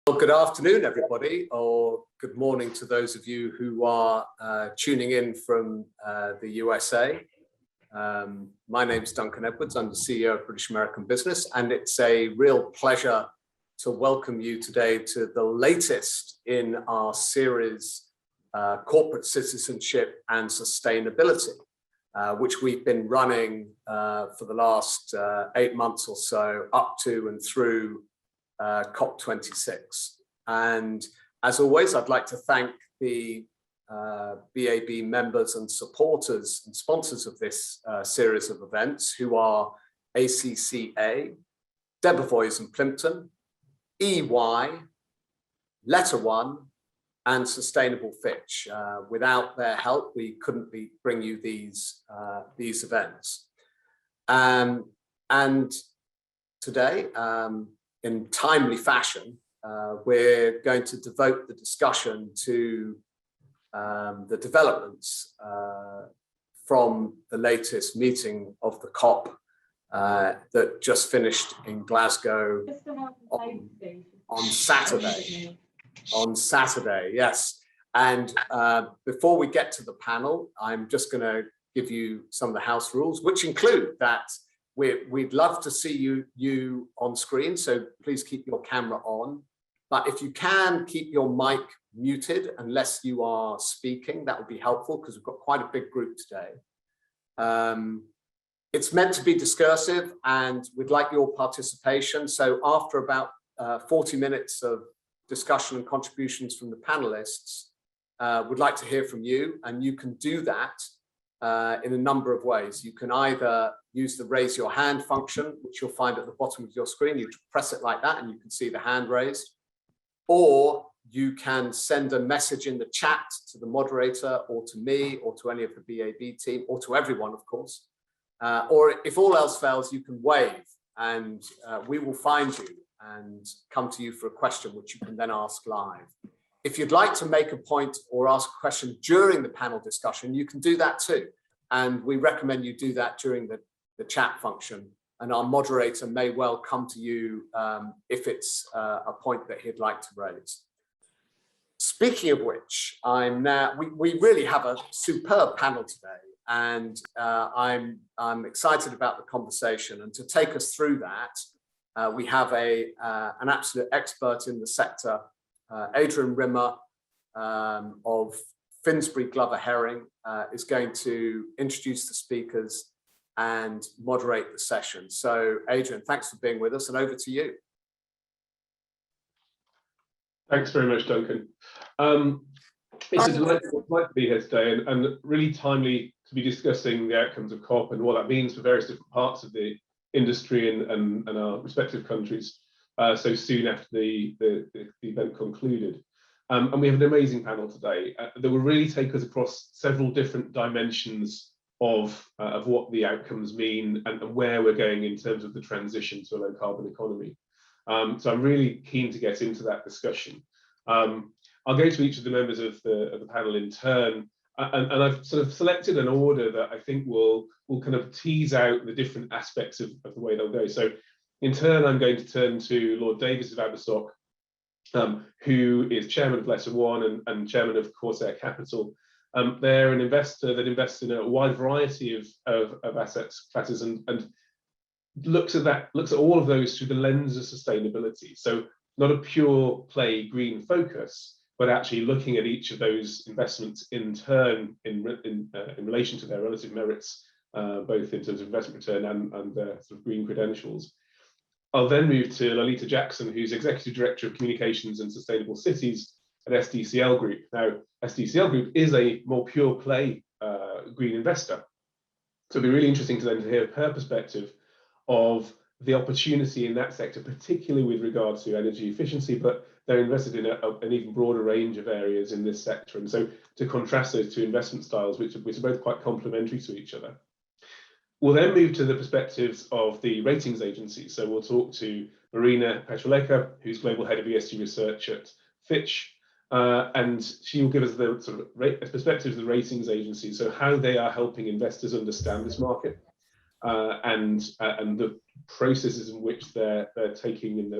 Well, good afternoon, everybody, or good morning to those of you who are tuning in from the USA. My name's Duncan Edwards. I'm the CEO of British American Business, and it's a real pleasure to welcome you today to the latest in our series, Corporate Citizenship and Sustainability, which we've been running for the last 8 months or so, up to and through COP26. And as always, I'd like to thank the BAB members and supporters and sponsors of this series of events, who are ACCA, Debevoise and Plimpton, EY, Letter One, and Sustainable Fitch. Without their help, we couldn't bring you these events. And today, in timely fashion, we're going to devote the discussion to the developments from the latest meeting of the COP that just finished in Glasgow on Saturday. On Saturday, yes. And before we get to the panel, I'm just going to give you some of the house rules, which include that we'd love to see you on screen, so please keep your camera on. But if you can, keep your mic muted unless you are speaking. That would be helpful because we've got quite a big group today. It's meant to be discursive and we'd like your participation. So after about 40 minutes of discussion and contributions from the panelists, we'd like to hear from you, and you can do that in a number of ways. You can either use the raise your hand function, which you'll find at the bottom of your screen. You press it like that and you can see the hand raised. Or you can send a message in the chat to the moderator or to me or to any of the BAB team or to everyone, of course. Or if all else fails, you can wave and we will find you and come to you for a question, which you can then ask live. If you'd like to make a point or ask a question during the panel discussion, you can do that too. And we recommend you do that during the chat function. And our moderator may well come to you if it's a point that he'd like to raise. Speaking of which, we really have a superb panel today, and I'm excited about the conversation. And to take us through that, we have an absolute expert in the sector, Adrian Rimmer of Finsbury Glover Herring, is going to introduce the speakers and moderate the session. So Adrian, thanks for being with us, and over to you. Thanks very much, Duncan. It's a delight to be here today, and really timely to be discussing the outcomes of COP and what that means for various different parts of the industry and our respective countries so soon after the event concluded. And we have an amazing panel today that will really take us across several different dimensions of what the outcomes mean and where we're going in terms of the transition to a low carbon economy. So I'm really keen to get into that discussion. I'll go to each of the members of the panel in turn, and I've sort of selected an order that I think will kind of tease out the different aspects of the way they'll go. So in turn, I'm going to turn to Lord Davis of Abersoch, who is chairman of Letter One and chairman of Corsair Capital. They're an investor that invests in a wide variety of assets classes and looks at all of those through the lens of sustainability. So not a pure play green focus, but actually looking at each of those investments in turn in relation to their relative merits, both in terms of investment return and their sort of green credentials. I'll then move to Lolita Jackson, who's Executive Director of Communications and Sustainable Cities at SDCL Group. Now, SDCL Group is a more pure play green investor. So it'll be really interesting to hear her perspective of the opportunity in that sector, particularly with regard to energy efficiency, but they're invested in an even broader range of areas in this sector. And so to contrast those two investment styles, which are both quite complementary to each other. We'll then move to the perspectives of the ratings agencies. So we'll talk to Marina Petroleka, who's Global Head of ESG Research at Fitch, and she will give us the sort of perspective of the ratings agencies, so how they are helping investors understand this market, and the processes in which they're taking and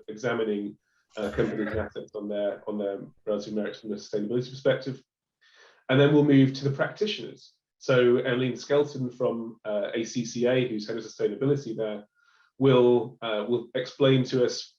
examining companies and assets on their relative merits from a sustainability perspective. And then we'll move to the practitioners. So Eileen Skelton from ACCA, who's head of sustainability there, will explain to us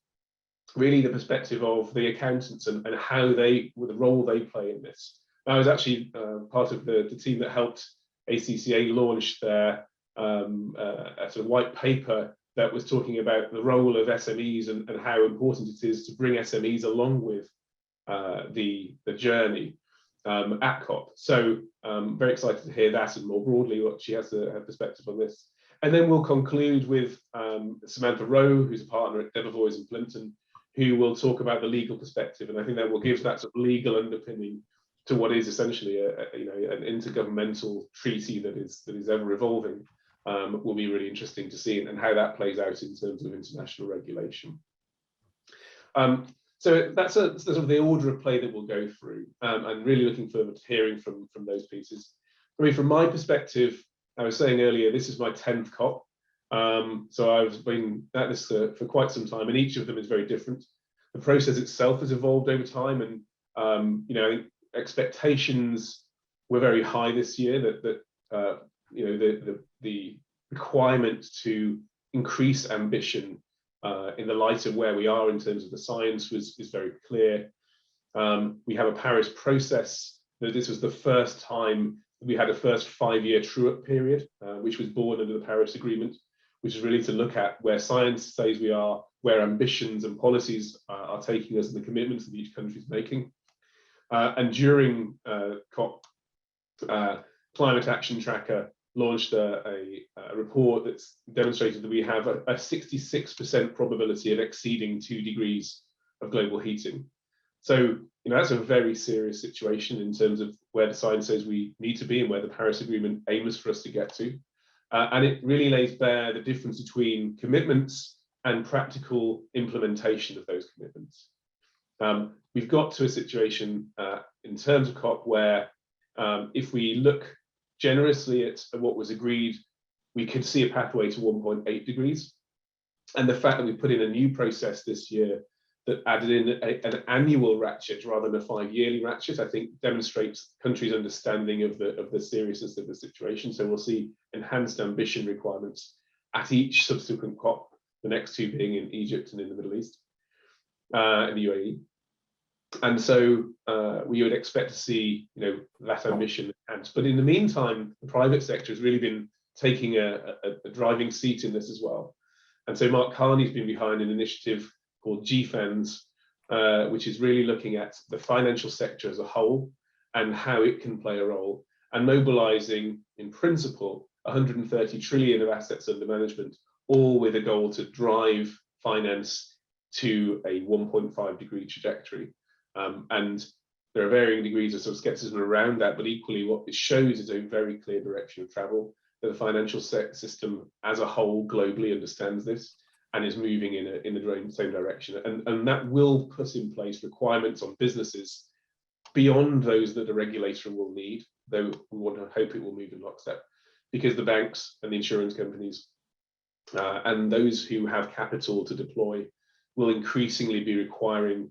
really the perspective of the accountants and how the role they play in this. I was actually part of the team that helped ACCA launch their a sort of white paper that was talking about the role of SMEs and how important it is to bring SMEs along with the journey at COP. So very excited to hear that and more broadly what she has her perspective on this. And then we'll conclude with Samantha Rowe, who's a partner at Debevoise and Plimpton, who will talk about the legal perspective. And I think that will give that sort of legal underpinning to what is essentially an intergovernmental treaty that is ever evolving. Will be really interesting to see and how that plays out in terms of international regulation. So that's sort of the order of play that we'll go through, and really looking forward to hearing from those pieces. I mean, from my perspective, I was saying earlier, this is my 10th COP. So I've been at this for quite some time, and each of them is very different. The process itself has evolved over time, and I think expectations were very high this year. The requirement to increase ambition in the light of where we are in terms of the science is very clear. We have a Paris process. This was the first time we had a first 5-year true-up period, which was born under the Paris Agreement, which is really to look at where science says we are, where ambitions and policies are taking us, and the commitments that each country is making. And during COP, Climate Action Tracker launched a report that's demonstrated that we have a 66% probability of exceeding 2 degrees of global heating. So, that's a very serious situation in terms of where the science says we need to be and where the Paris Agreement aims for us to get to. And it really lays bare the difference between commitments and practical implementation of those commitments. We've got to a situation in terms of COP where if we look generously at what was agreed, we could see a pathway to 1.8 degrees. And the fact that we put in a new process this year that added in an annual ratchet rather than a 5-yearly ratchet, I think demonstrates countries' understanding of the seriousness of the situation. So we'll see enhanced ambition requirements at each subsequent COP, the next 2 being in Egypt and in the Middle East, in the UAE. And so we would expect to see, that ambition enhanced. But in the meantime, the private sector has really been taking a driving seat in this as well. And so Mark Carney's been behind an initiative called GFANS, which is really looking at the financial sector as a whole and how it can play a role, and mobilizing, in principle, 130 trillion of assets under management, all with a goal to drive finance to a 1.5 degree trajectory. And there are varying degrees of sort of skepticism around that, but equally what it shows is a very clear direction of travel, that the financial system as a whole globally understands this and is moving in the same direction. And that will put in place requirements on businesses beyond those that the regulator will need, though we want to hope it will move in lockstep, because the banks and the insurance companies and those who have capital to deploy will increasingly be requiring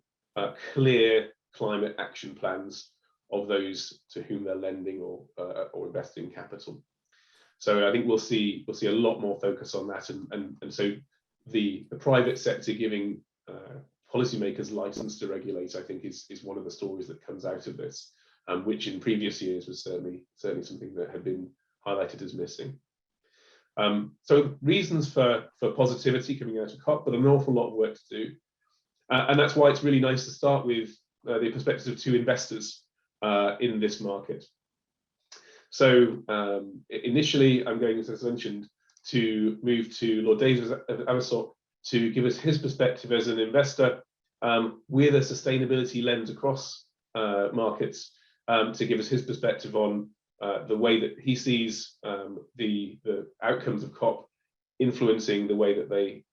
clear climate action plans of those to whom they're lending or investing capital. So I think we'll see a lot more focus on that, and so the private sector giving policymakers license to regulate, I think, is one of the stories that comes out of this, which in previous years was certainly something that had been highlighted as missing. So reasons for positivity coming out of COP, but an awful lot of work to do. And that's why it's really nice to start with the perspectives of 2 investors in this market. So initially, I'm going, as I mentioned, to move to Lord Davies of Abersock to give us his perspective as an investor with a sustainability lens across markets, to give us his perspective on the way that he sees the outcomes of COP influencing the way that they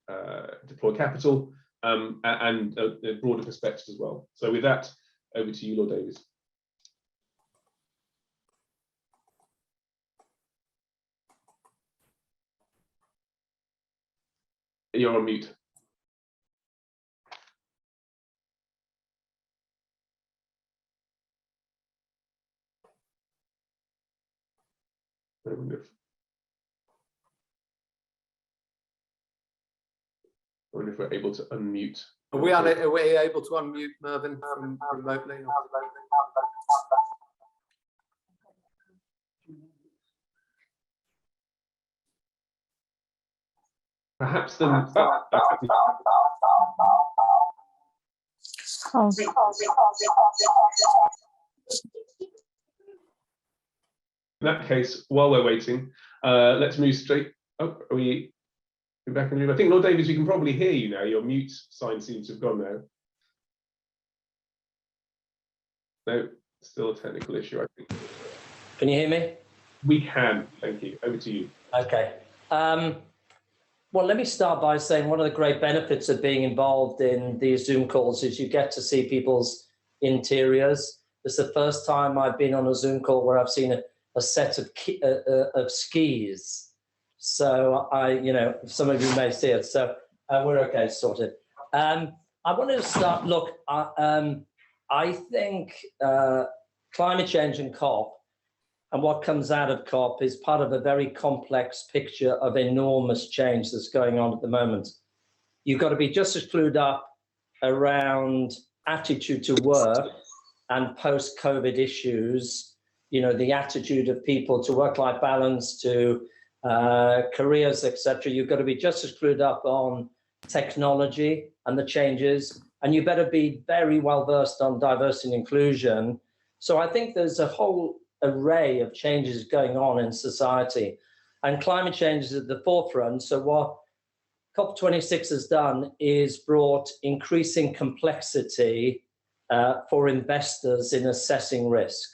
deploy capital, and a broader perspective as well. So with that, over to you, Lord Davies. You're on mute. I wonder if we're able to unmute. Are we able to unmute Mervyn from remotely? Perhaps the in that case, while we're waiting, let's move straight. Oh, are we back in the room? I think, Lord Davies, we can probably hear you now. Your mute sign seems to have gone now. No, still a technical issue, I think. Can you hear me? We can, thank you. Over to you. Okay. Well, let me start by saying one of the great benefits of being involved in these Zoom calls is you get to see people's interiors. It's the first time I've been on a Zoom call where I've seen a set of skis. So some of you may see it. So we're okay, sorted. I wanted to start. Look, I think climate change and COP and what comes out of COP is part of a very complex picture of enormous change that's going on at the moment. You've got to be just as clued up around attitude to work and post-COVID issues, the attitude of people to work-life balance, to careers, etc. You've got to be just as clued up on technology and the changes, and you better be very well versed on diversity and inclusion. So I think there's a whole array of changes going on in society, and climate change is at the forefront. So what COP26 has done is brought increasing complexity for investors in assessing risk.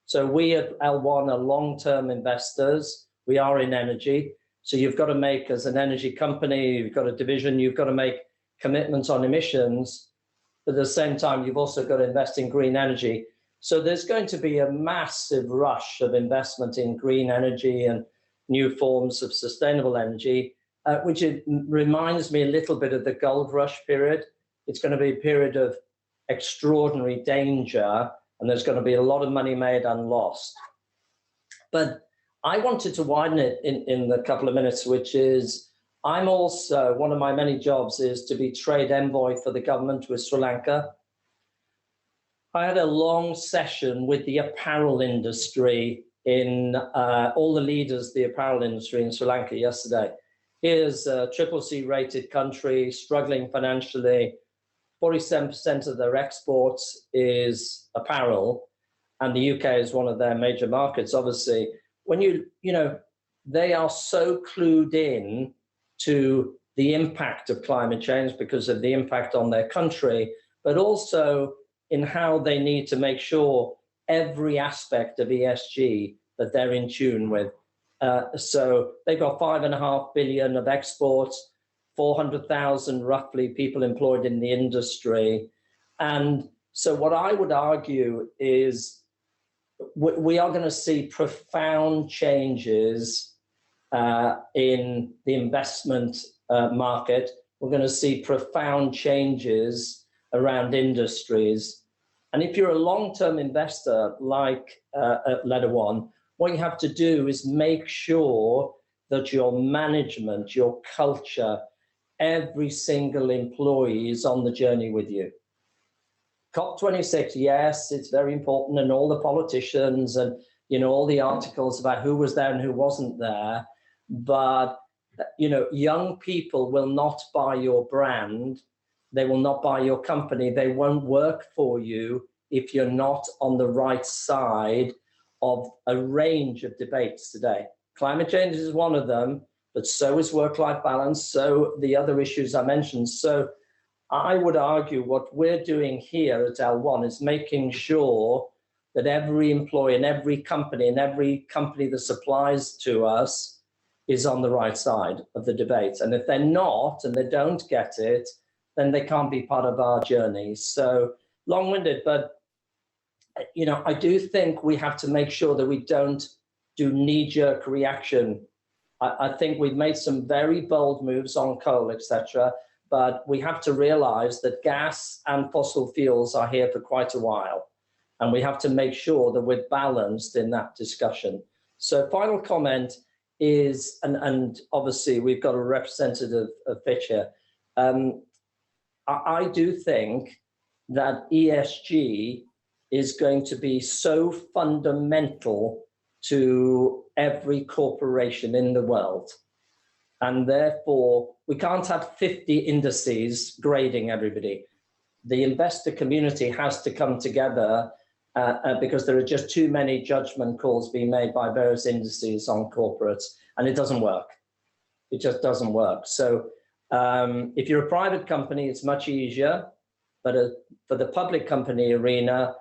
So we at L1 are long-term investors. We are in energy. So you've got to make, as an energy company, you've got a division, you've got to make commitments on emissions, but at the same time, you've also got to invest in green energy. So there's going to be a massive rush of investment in green energy and new forms of sustainable energy, which reminds me a little bit of the gold rush period. It's going to be a period of extraordinary danger, and there's going to be a lot of money made and lost. But I wanted to widen it in the couple of minutes, which is I'm also, one of my many jobs is to be trade envoy for the government with Sri Lanka. I had a long session with the apparel industry in all the leaders of the apparel industry in Sri Lanka yesterday. Here's a CCC rated country, struggling financially. 47% of their exports is apparel, and the UK is one of their major markets, obviously. When they are so clued in to the impact of climate change because of the impact on their country, but also in how they need to make sure every aspect of ESG that they're in tune with. So they've got 5.5 billion of exports, 400,000 roughly people employed in the industry. And so what I would argue is we are going to see profound changes in the investment market. We're going to see profound changes around industries. And if you're a long-term investor like Letter One, what you have to do is make sure that your management, your culture, every single employee is on the journey with you. COP26, yes, it's very important, and all the politicians and all the articles about who was there and who wasn't there, but young people will not buy your brand. They will not buy your company. They won't work for you if you're not on the right side of a range of debates today. Climate change is one of them, but so is work-life balance, so the other issues I mentioned. So I would argue what we're doing here at L1 is making sure that every employee and every company that supplies to us is on the right side of the debate. And if they're not, and they don't get it, then they can't be part of our journey. So long-winded, but I do think we have to make sure that we don't do knee-jerk reaction. I think we've made some very bold moves on coal, etc., but we have to realize that gas and fossil fuels are here for quite a while, and we have to make sure that we're balanced in that discussion. So final comment is, and obviously we've got a representative of Fitch here. I do think that ESG is going to be so fundamental to every corporation in the world. And therefore, we can't have 50 indices grading everybody. The investor community has to come together because there are just too many judgment calls being made by various indices on corporates, and it doesn't work. It just doesn't work. So if you're a private company, it's much easier, but for the public company arena,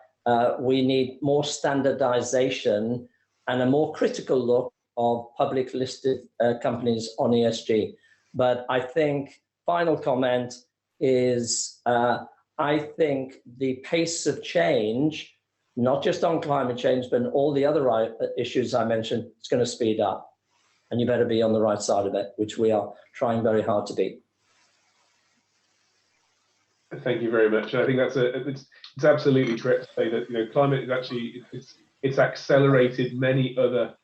we need more standardization and a more critical look of public listed companies on ESG. But I think final comment is I think the pace of change, not just on climate change, but all the other issues I mentioned, it's going to speed up. And you better be on the right side of it, which we are trying very hard to be. Thank you very much. I think that's it's absolutely correct to say that climate is actually it's accelerated many other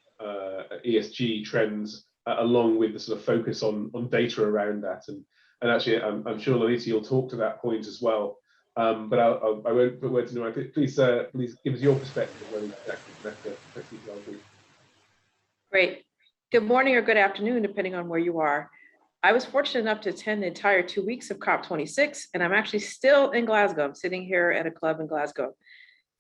ESG trends along with the sort of focus on data around that, and actually I'm sure Lalita you'll talk to that point as well. But I won't put words in your mouth. Please give us your perspective on exactly. Great. Good morning or good afternoon, depending on where you are. I was fortunate enough to attend the entire 2 weeks of COP26, and I'm actually still in Glasgow. I'm sitting here at a club in Glasgow.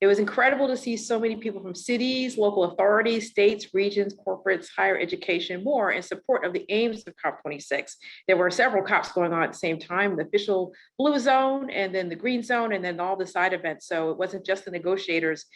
It was incredible to see so many people from cities, local authorities, states, regions, corporates, higher education, more in support of the aims of COP26. There were several COPs going on at the same time, the official blue zone, and then the green zone, and then all the side events. So it wasn't just the negotiators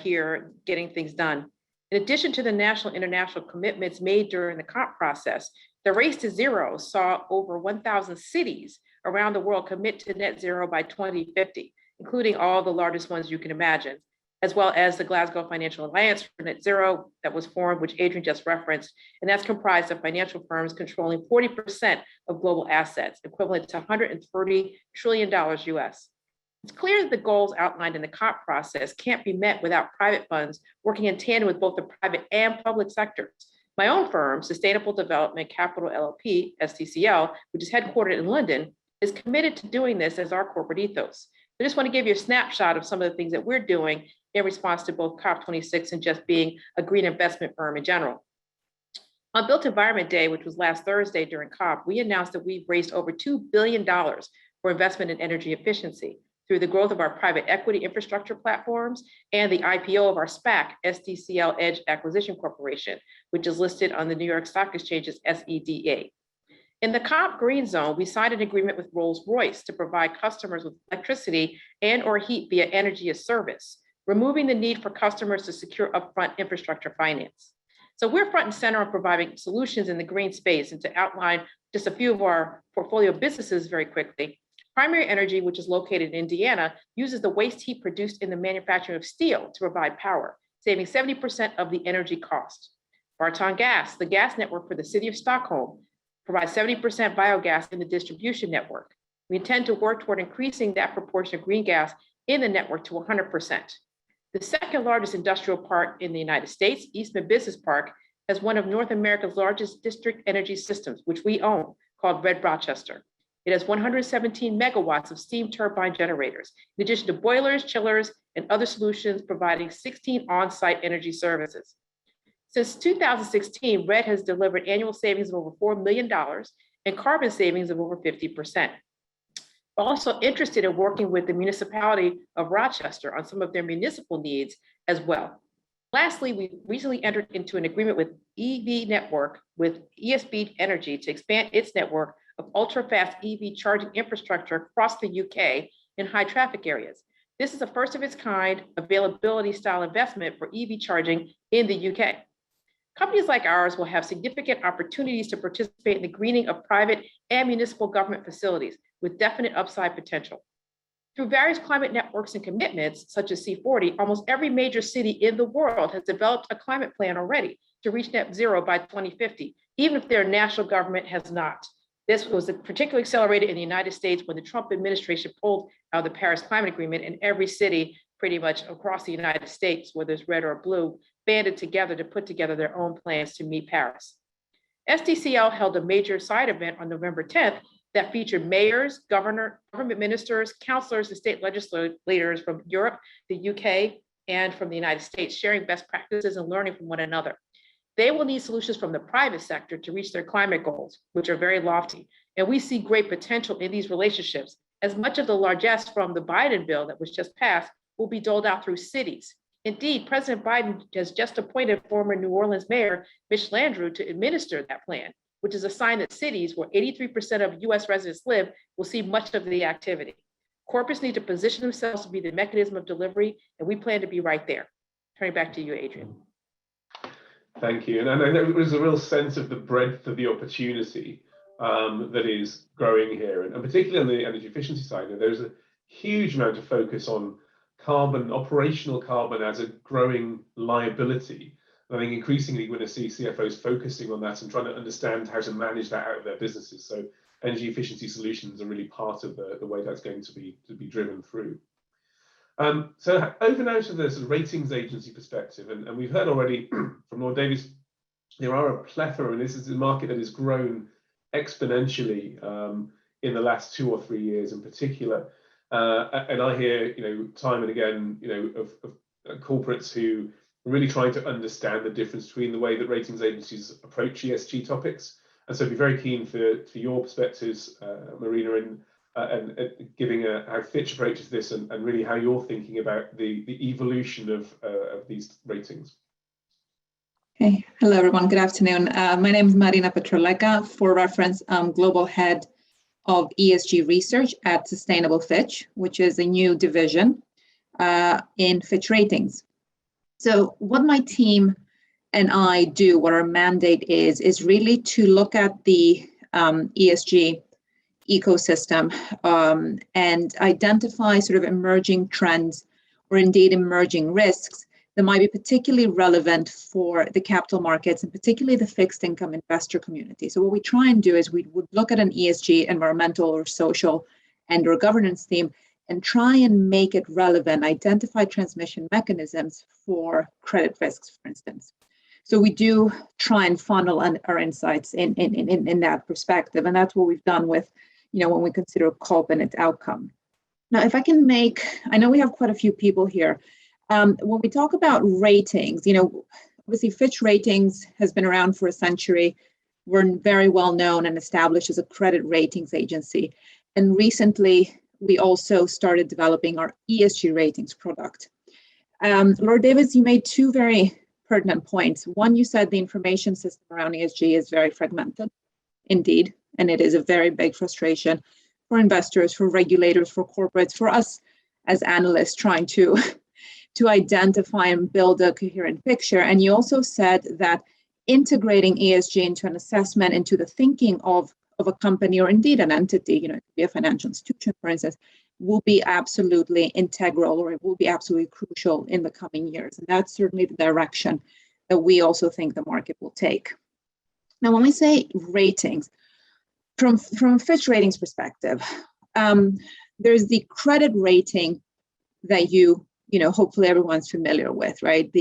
here getting things done. In addition to the national and international commitments made during the COP process, the Race to Zero saw over 1,000 cities around the world commit to net zero by 2050, including all the largest ones you can imagine, as well as the Glasgow Financial Alliance for Net Zero that was formed, which Adrian just referenced, and that's comprised of financial firms controlling 40% of global assets, equivalent to $130 trillion US. It's clear that the goals outlined in the COP process can't be met without private funds working in tandem with both the private and public sectors. My own firm, Sustainable Development Capital LLP, SDCL, which is headquartered in London, is committed to doing this as our corporate ethos. I just want to give you a snapshot of some of the things that we're doing in response to both COP26 and just being a green investment firm in general. On Built Environment Day, which was last Thursday during COP, we announced that we've raised over $2 billion for investment in energy efficiency through the growth of our private equity infrastructure platforms and the IPO of our SPAC, SDCL Edge Acquisition Corporation, which is listed on the New York Stock Exchange as SEDA. In the COP Green Zone, we signed an agreement with Rolls-Royce to provide customers with electricity and or heat via energy as service, removing the need for customers to secure upfront infrastructure finance. So we're front and center on providing solutions in the green space, and to outline just a few of our portfolio businesses very quickly. Primary Energy, which is located in Indiana, uses the waste heat produced in the manufacturing of steel to provide power, saving 70% of the energy cost. Barton Gas, the gas network for the city of Stockholm, provides 70% biogas in the distribution network. We intend to work toward increasing that proportion of green gas in the network to 100%. The second largest industrial park in the United States, Eastman Business Park, has one of North America's largest district energy systems, which we own, called Red Rochester. It has 117 megawatts of steam turbine generators, in addition to boilers, chillers, and other solutions, providing 16 on-site energy services. Since 2016, RED has delivered annual savings of over $4 million and carbon savings of over 50%. We're also interested in working with the municipality of Rochester on some of their municipal needs as well. Lastly, we recently entered into an agreement with EV Network with ESB Energy to expand its network of ultra-fast EV charging infrastructure across the UK in high traffic areas. This is a first of its kind availability style investment for EV charging in the UK. Companies like ours will have significant opportunities to participate in the greening of private and municipal government facilities with definite upside potential. Through various climate networks and commitments, such as C40, almost every major city in the world has developed a climate plan already to reach net zero by 2050, even if their national government has not. This was particularly accelerated in the United States when the Trump administration pulled out of the Paris Climate Agreement, and every city pretty much across the United States, whether it's red or blue, banded together to put together their own plans to meet Paris. SDCL held a major side event on November 10th that featured mayors, government ministers, councilors, and state legislators from Europe, the UK, and from the United States, sharing best practices and learning from one another. They will need solutions from the private sector to reach their climate goals, which are very lofty. And we see great potential in these relationships, as much of the largesse from the Biden bill that was just passed will be doled out through cities. Indeed, President Biden has just appointed former New Orleans Mayor Mitch Landrieu to administer that plan, which is a sign that cities where 83% of US residents live will see much of the activity. Corporates need to position themselves to be the mechanism of delivery, and we plan to be right there. Turning back to you, Adrian. Thank you. And I know there's a real sense of the breadth of the opportunity that is growing here, and particularly on the energy efficiency side, there's a huge amount of focus on carbon, operational carbon as a growing liability. And I think increasingly we're going to see CFOs focusing on that and trying to understand how to manage that out of their businesses. So energy efficiency solutions are really part of the way that's going to be driven through. So over now to the sort of ratings agency perspective, and we've heard already from Lord Davies, there are a plethora, and this is a market that has grown exponentially in the last 2 or 3 years in particular. And I hear, time and again, of corporates who are really trying to understand the difference between the way that ratings agencies approach ESG topics. And so I'd be very keen for your perspectives, Marina, and giving how Fitch approaches this and really how you're thinking about the evolution of these ratings. Okay, hello everyone, good afternoon. My name is Marina Petroleka. For reference, I'm Global Head of ESG Research at Sustainable Fitch, which is a new division in Fitch Ratings. So what my team and I do, what our mandate is really to look at the ESG ecosystem and identify sort of emerging trends or indeed emerging risks that might be particularly relevant for the capital markets and particularly the fixed income investor community. So what we try and do is we would look at an ESG, environmental or social and or governance theme and try and make it relevant, identify transmission mechanisms for credit risks, for instance. So we do try and funnel our insights in that perspective. And that's what we've done with, when we consider COP and its outcome. Now, if I can I know we have quite a few people here. When we talk about ratings, obviously Fitch Ratings has been around for a century. We're very well known and established as a credit ratings agency. And recently, we also started developing our ESG ratings product. Lord Davies, you made two very pertinent points. One, you said the information system around ESG is very fragmented, indeed, and it is a very big frustration for investors, for regulators, for corporates, for us as analysts trying to identify and build a coherent picture. And you also said that integrating ESG into an assessment, into the thinking of a company or indeed an entity, it could be a financial institution, for instance, will be absolutely integral, or it will be absolutely crucial in the coming years. And that's certainly the direction that we also think the market will take. Now, when we say ratings, from Fitch Ratings perspective, there's the credit rating that hopefully everyone's familiar with, right?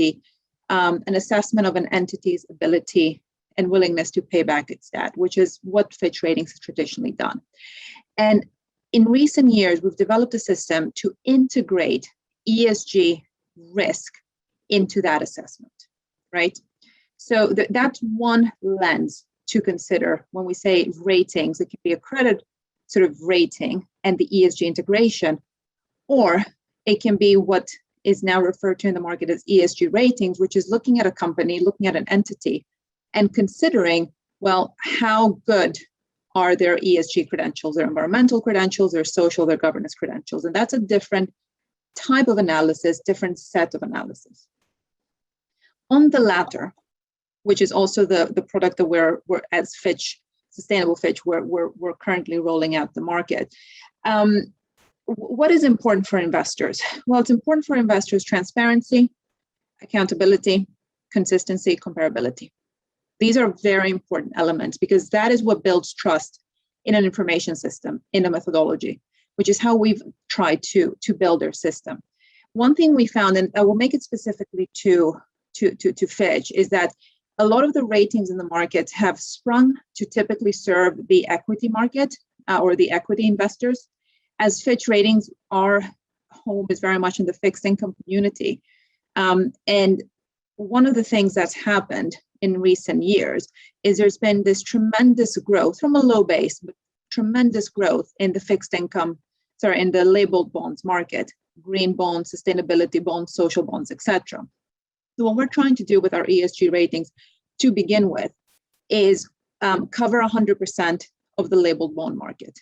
An assessment of an entity's ability and willingness to pay back its debt, which is what Fitch Ratings has traditionally done. And in recent years, we've developed a system to integrate ESG risk into that assessment, right? So that's one lens to consider when we say ratings. It can be a credit sort of rating and the ESG integration, or it can be what is now referred to in the market as ESG ratings, which is looking at a company, looking at an entity, and considering, well, how good are their ESG credentials, their environmental credentials, their social, their governance credentials. And that's a different type of analysis, different set of analysis. On the latter, which is also the product that we're as Fitch, Sustainable Fitch, we're currently rolling out the market. What is important for investors? Well, it's important for investors: transparency, accountability, consistency, comparability. These are very important elements because that is what builds trust in an information system, in a methodology, which is how we've tried to build our system. One thing we found, and I will make it specifically to to Fitch is that a lot of the ratings in the market have sprung to typically serve the equity market or the equity investors, as Fitch ratings, our home is very much in the fixed income community. And one of the things that's happened in recent years is there's been this tremendous growth from a low base, but tremendous growth in the fixed income, in the labeled bonds market, green bonds, sustainability bonds, social bonds, etc. So what we're trying to do with our ESG ratings to begin with is cover 100% of the labeled bond market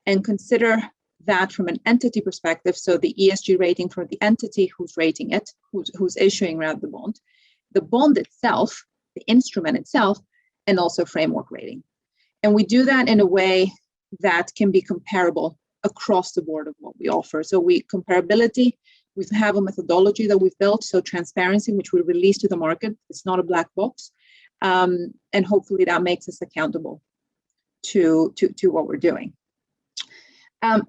and consider that from an entity perspective. So the ESG rating for the entity who's rating it, who's issuing rather the bond itself, the instrument itself, and also framework rating. And we do that in a way that can be comparable across the board of what we offer. So comparability, we have a methodology that we've built, so transparency, which we release to the market. It's not a black box. And hopefully that makes us accountable to what we're doing.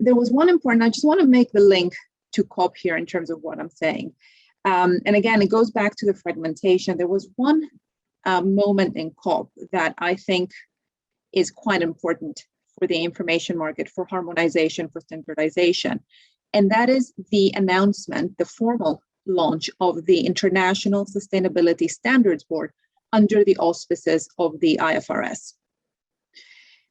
There was one important, I just want to make the link to COP here in terms of what I'm saying. And again, it goes back to the fragmentation. There was one moment in COP that I think is quite important for the information market, for harmonization, for standardization. And that is the announcement, the formal launch of the International Sustainability Standards Board under the auspices of the IFRS.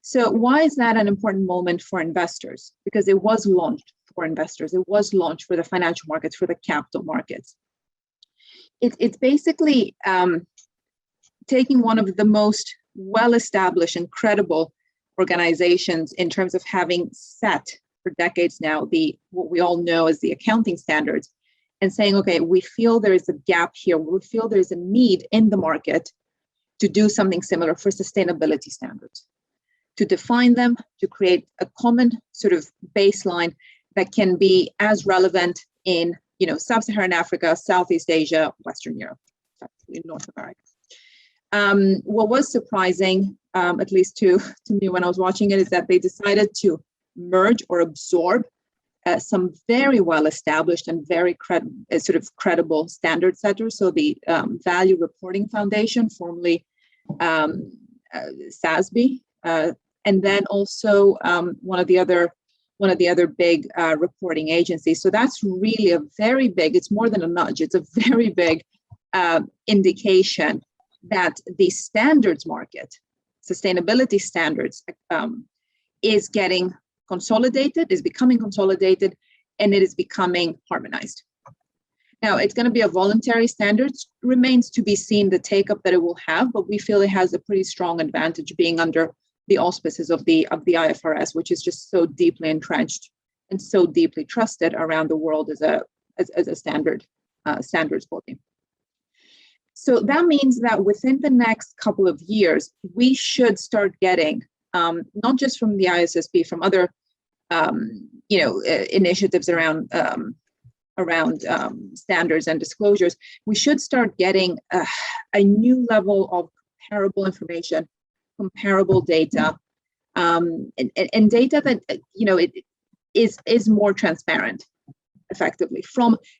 So why is that an important moment for investors? Because it was launched for investors. It was launched for the financial markets, for the capital markets. It's basically taking one of the most well-established and credible organizations in terms of having set for decades now what we all know as the accounting standards, and saying, okay, we feel there is a gap here. We feel there is a need in the market to do something similar for sustainability standards, to define them, to create a common sort of baseline that can be as relevant in, Sub-Saharan Africa, Southeast Asia, Western Europe, North America. What was surprising, at least to me when I was watching it, is that they decided to merge or absorb some very well-established and very credible standard setters. So the Value Reporting Foundation, formerly SASB, and then also one of the other big reporting agencies. So that's really a very big, it's more than a nudge, it's a very big indication that the standards market, sustainability standards, is getting consolidated, is becoming consolidated, and it is becoming harmonized. Now, it's going to be a voluntary standard. Remains to be seen the take-up that it will have, but we feel it has a pretty strong advantage being under the auspices of the IFRS, which is just so deeply entrenched and so deeply trusted around the world as a standards body. So that means that within the next couple of years, we should start getting, not just from the ISSB, from other, initiatives around standards and disclosures, we should start getting a new level of comparable information, comparable data, and data that it is more transparent, effectively,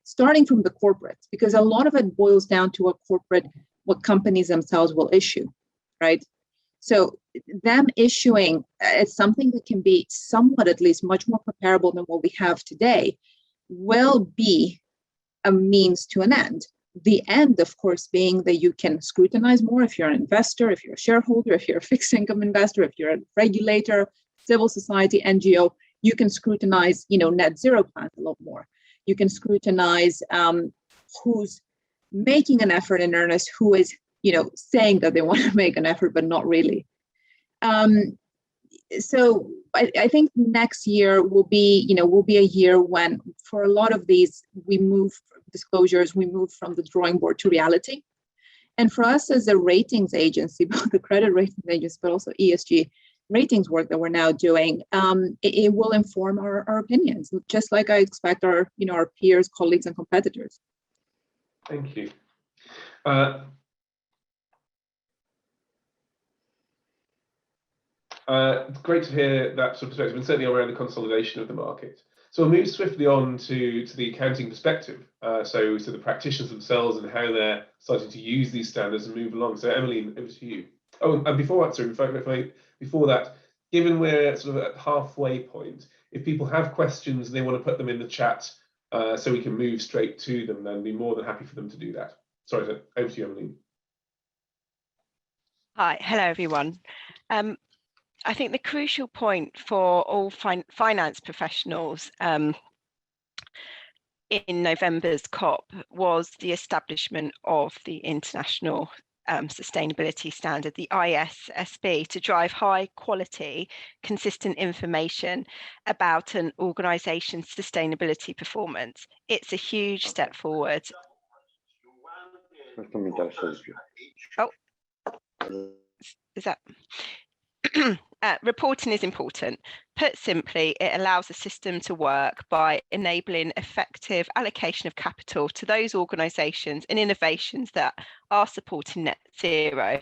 starting from the corporates, because a lot of it boils down to what companies themselves will issue, right? So them issuing something that can be somewhat, at least, much more comparable than what we have today, will be a means to an end. The end, of course, being that you can scrutinize more if you're an investor, if you're a shareholder, if you're a fixed income investor, if you're a regulator, civil society, NGO, you can scrutinize, net zero plans a lot more. You can scrutinize who's making an effort in earnest, who is, saying that they want to make an effort, but not really. So I think next year will be a year when, for a lot of these, we move from the drawing board to reality. And for us as a ratings agency, both the credit ratings agency, but also ESG ratings work that we're now doing, it will inform our opinions, just like I expect our peers, colleagues, and competitors. Thank you. It's great to hear that sort of perspective, and certainly around the consolidation of the market. So we'll move swiftly on to the accounting perspective. So the practitioners themselves and how they're starting to use these standards and move along. So Emily, over to you. Oh, and before that, sorry, before that, given we're sort of at halfway point, if people have questions and they want to put them in the chat so we can move straight to them, then be more than happy for them to do that. Sorry, over to you, Emily. Hi, hello everyone. I think the crucial point for all finance professionals in November's COP was the establishment of the International Sustainability Standard, the ISSB, to drive high quality, consistent information about an organisation's sustainability performance. It's a huge step forward. Oh, is that? Reporting is important. Put simply, it allows the system to work by enabling effective allocation of capital to those organisations and innovations that are supporting net zero.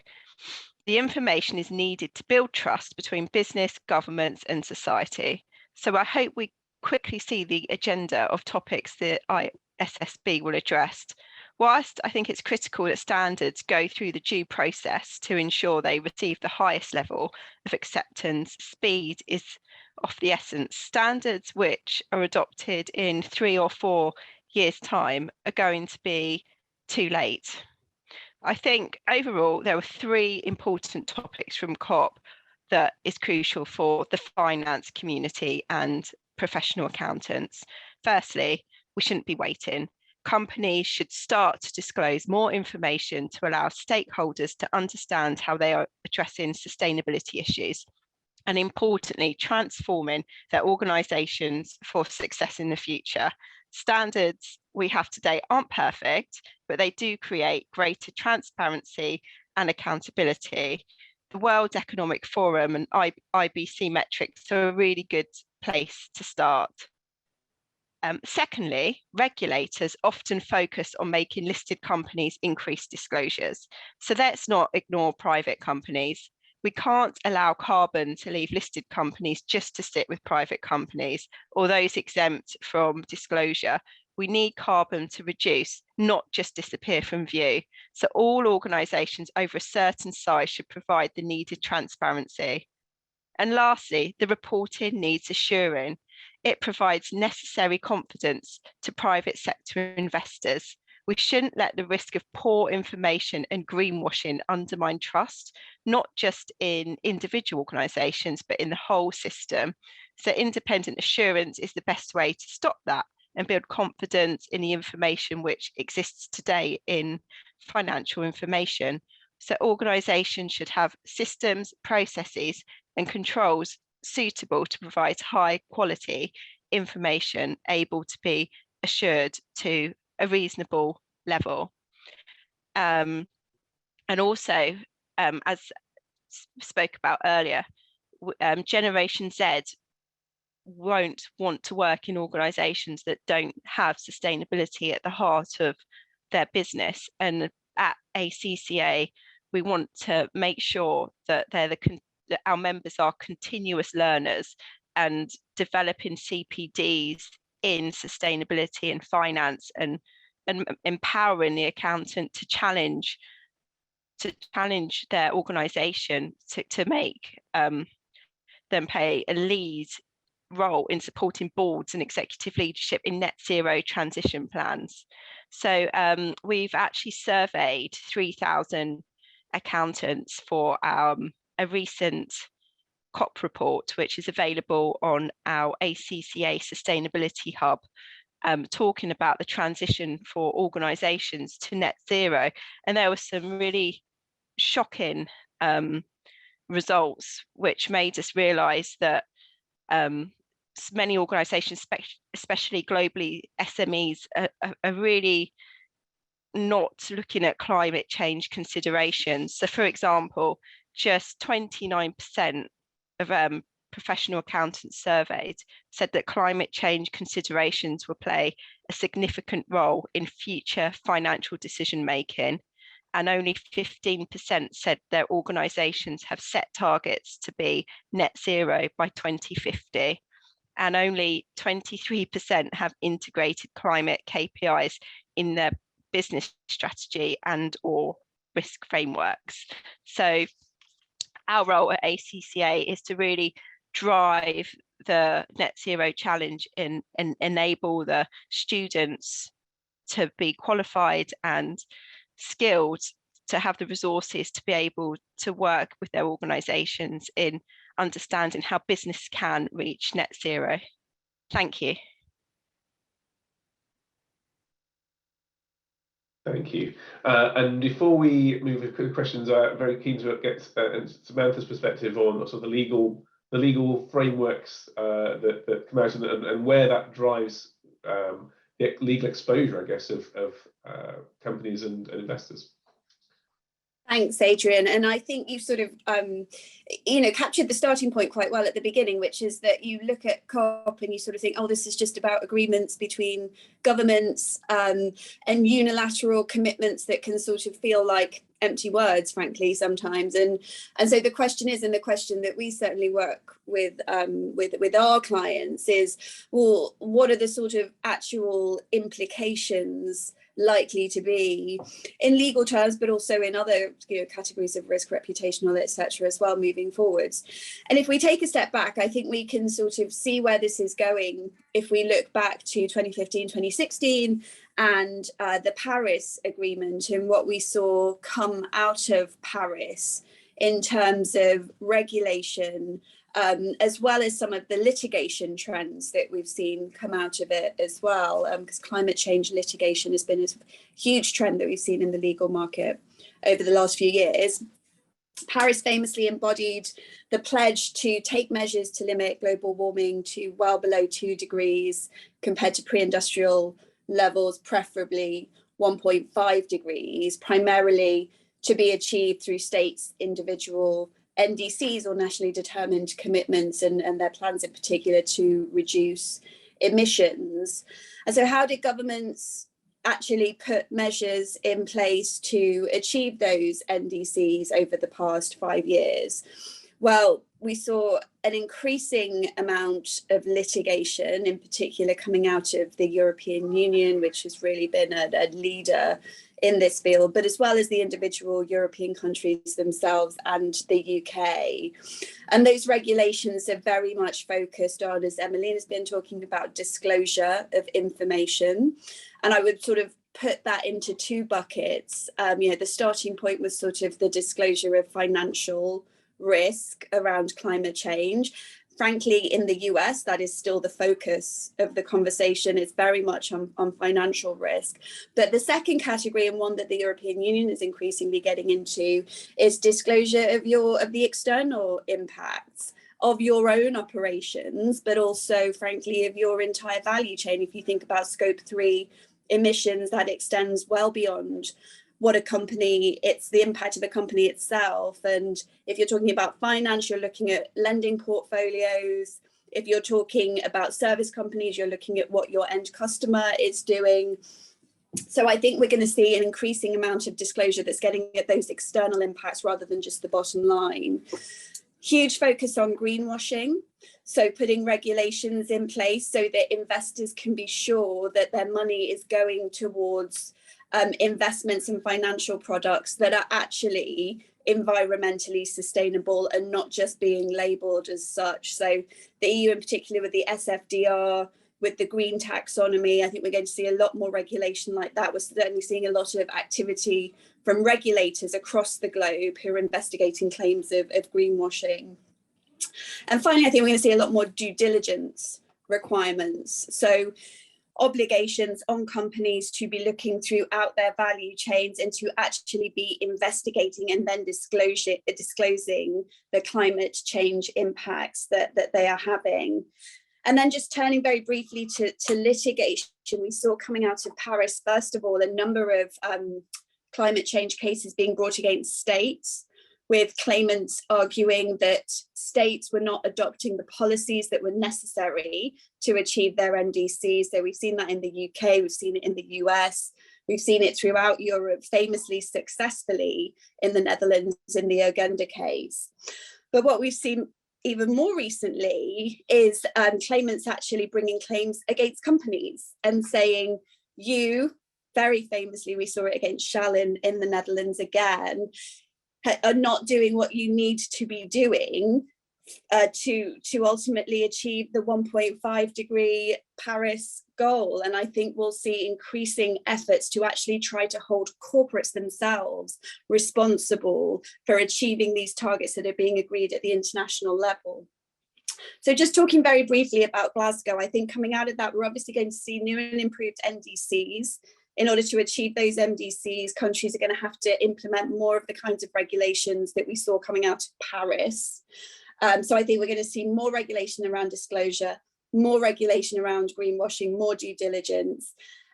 The information is needed to build trust between business, governments and society. So I hope we quickly see the agenda of topics that ISSB will address. Whilst I think it's critical that standards go through the due process to ensure they receive the highest level of acceptance, speed is of the essence. Standards which are adopted in 3 or 4 years' time are going to be too late. I think overall there were 3 important topics from COP that is crucial for the finance community and professional accountants. Firstly, we shouldn't be waiting. Companies should start to disclose more information to allow stakeholders to understand how they are addressing sustainability issues, and importantly, transforming their organisations for success in the future. Standards we have today aren't perfect, but they do create greater transparency and accountability. The World Economic Forum and IBC metrics are a really good place to start. Secondly, regulators often focus on making listed companies increase disclosures. So let's not ignore private companies. We can't allow carbon to leave listed companies just to sit with private companies or those exempt from disclosure. We need carbon to reduce, not just disappear from view. So all organisations over a certain size should provide the needed transparency. And lastly, the reporting needs assuring. It provides necessary confidence to private sector investors. We shouldn't let the risk of poor information and greenwashing undermine trust, not just in individual organisations, but in the whole system. So independent assurance is the best way to stop that and build confidence in the information which exists today in financial information. So organisations should have systems, processes and controls suitable to provide high quality information able to be assured to a reasonable level. And also, as spoke about earlier, Generation Z won't want to work in organisations that don't have sustainability at the heart of their business. And at ACCA, we want to make sure that that our members are continuous learners and developing CPDs in sustainability and finance, and empowering the accountant to challenge their organisation to make them play a lead role in supporting boards and executive leadership in net zero transition plans. So we've actually surveyed 3,000 accountants for a recent COP report, which is available on our ACCA Sustainability Hub, talking about the transition for organisations to net zero. And there were some really shocking results, which made us realise that many organisations, especially globally, SMEs, are really not looking at climate change considerations. So, for example, just 29% of professional accountants surveyed said that climate change considerations will play a significant role in future financial decision making, and only 15% said their organisations have set targets to be net zero by 2050. and only 23% have integrated climate KPIs in their business strategy and or risk frameworks. So our role at ACCA is to really drive the net zero challenge and enable the students to be qualified and skilled to have the resources to be able to work with their organisations in understanding how business can reach net zero. Thank you. Thank you. And before we move to the questions, I'm very keen to get Samantha's perspective on sort of the legal frameworks that come out and where that drives the legal exposure, I guess, of companies and investors. Thanks, Adrian. And I think you sort of, captured the starting point quite well at the beginning, which is that you look at COP and you sort of think, oh, this is just about agreements between governments and unilateral commitments that can sort of feel like empty words, frankly, sometimes. And so the question is, and the question that we certainly work with our clients is, well, what are the sort of actual implications likely to be in legal terms, but also in other categories of risk, reputational, etc. as well moving forwards. And if we take a step back, I think we can sort of see where this is going if we look back to 2015, 2016 and the Paris Agreement and what we saw come out of Paris in terms of regulation, as well as some of the litigation trends that we've seen come out of it as well, because climate change litigation has been a huge trend that we've seen in the legal market over the last few years. Paris famously embodied the pledge to take measures to limit global warming to well below 2 degrees compared to pre-industrial levels, preferably 1.5 degrees, primarily to be achieved through states' individual NDCs or nationally determined commitments and their plans in particular to reduce emissions. And so how did governments actually put measures in place to achieve those NDCs over the past 5 years? Well, we saw an increasing amount of litigation, in particular coming out of the European Union, which has really been a leader in this field, but as well as the individual European countries themselves and the UK. And those regulations are very much focused on, as Emmeline has been talking about, disclosure of information. And I would sort of put that into two buckets. The starting point was sort of the disclosure of financial risk around climate change. Frankly, in the US, that is still the focus of the conversation. It's very much on financial risk. But the second category, and one that the European Union is increasingly getting into, is disclosure of the external impacts of your own operations, but also, frankly, of your entire value chain. If you think about Scope 3 emissions, that extends well beyond what a company, it's the impact of a company itself. And if you're talking about finance, you're looking at lending portfolios. If you're talking about service companies, you're looking at what your end customer is doing. So I think we're going to see an increasing amount of disclosure that's getting at those external impacts rather than just the bottom line. Huge focus on greenwashing. So putting regulations in place so that investors can be sure that their money is going towards investments in financial products that are actually environmentally sustainable and not just being labelled as such. So the EU in particular with the SFDR, with the green taxonomy, I think we're going to see a lot more regulation like that. We're certainly seeing a lot of activity from regulators across the globe who are investigating claims of greenwashing. And finally, I think we're going to see a lot more due diligence requirements. So obligations on companies to be looking throughout their value chains and to actually be investigating and then disclosing the climate change impacts that they are having. And then just turning very briefly to litigation, we saw coming out of Paris, first of all, a number of climate change cases being brought against states, with claimants arguing that states were not adopting the policies that were necessary to achieve their NDCs. So we've seen that in the UK, we've seen it in the US, we've seen it throughout Europe, famously successfully in the Netherlands in the Uganda case. But what we've seen even more recently is claimants actually bringing claims against companies and saying, you, very famously, we saw it against Shell in the Netherlands again, are not doing what you need to be doing to ultimately achieve the 1.5 degree Paris goal. And I think we'll see increasing efforts to actually try to hold corporates themselves responsible for achieving these targets that are being agreed at the international level. So just talking very briefly about Glasgow, I think coming out of that, we're obviously going to see new and improved NDCs. In order to achieve those MDCs, countries are going to have to implement more of the kinds of regulations that we saw coming out of Paris. So I think we're going to see more regulation around disclosure, more regulation around greenwashing, more due diligence.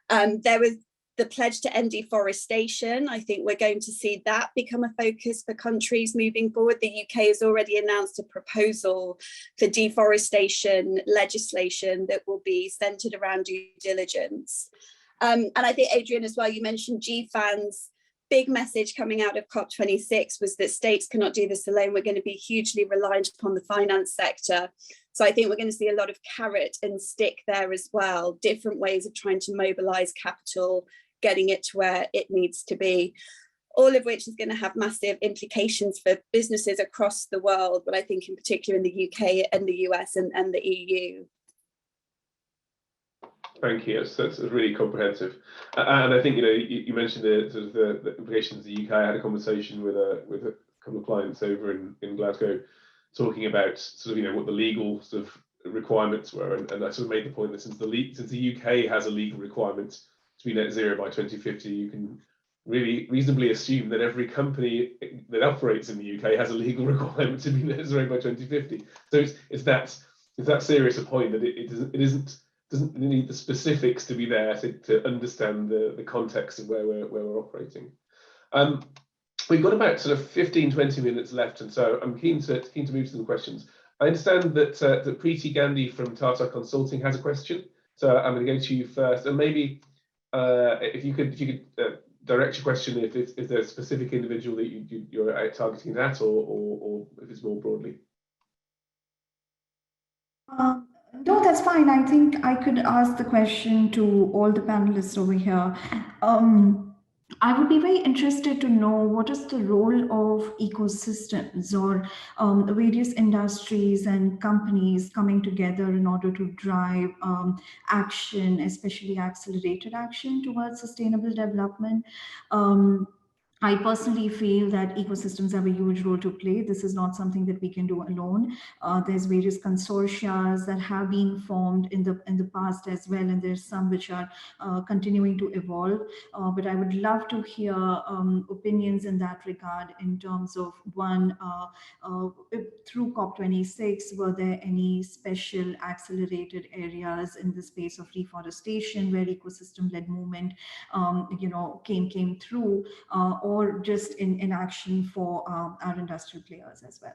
There was the pledge to end deforestation. I think we're going to see that become a focus for countries moving forward. The UK has already announced a proposal for deforestation legislation that will be centered around due diligence. And I think, Adrian, as well, you mentioned GFAN's big message coming out of COP26 was that states cannot do this alone. We're going to be hugely reliant upon the finance sector. So I think we're going to see a lot of carrot and stick there as well, different ways of trying to mobilize capital, getting it to where it needs to be, all of which is going to have massive implications for businesses across the world, but I think in particular in the UK and the US and the EU. Thank you. That's really comprehensive, and I think you mentioned the implications of the UK. I had a conversation with a couple of clients over in Glasgow, talking about what the legal sort of requirements were, and I sort of made the point that since the UK has a legal requirement to be net zero by 2050, you can really reasonably assume that every company that operates in the UK has a legal requirement to be net zero by 2050. So it's that serious a point that it doesn't need the specifics to be there to understand the context of where we're operating. We've got about sort of 15-20 minutes left, and so I'm keen to move to some questions. I understand that Preeti Gandhi from Tata Consulting has a question, so I'm going to go to you first, and maybe if you could direct your question if there's a specific individual that you're targeting that, or if it's more broadly. No, that's fine. I think I could ask the question to all the panelists over here. I would be very interested to know what is the role of ecosystems or various industries and companies coming together in order to drive action, especially accelerated action towards sustainable development. I personally feel that ecosystems have a huge role to play. This is not something that we can do alone. There's various consortia that have been formed in the past as well, and there's some which are continuing to evolve. But I would love to hear opinions in that regard in terms of one, through COP26, were there any special accelerated areas in the space of reforestation where ecosystem-led movement came through, or just in action for our industrial players as well?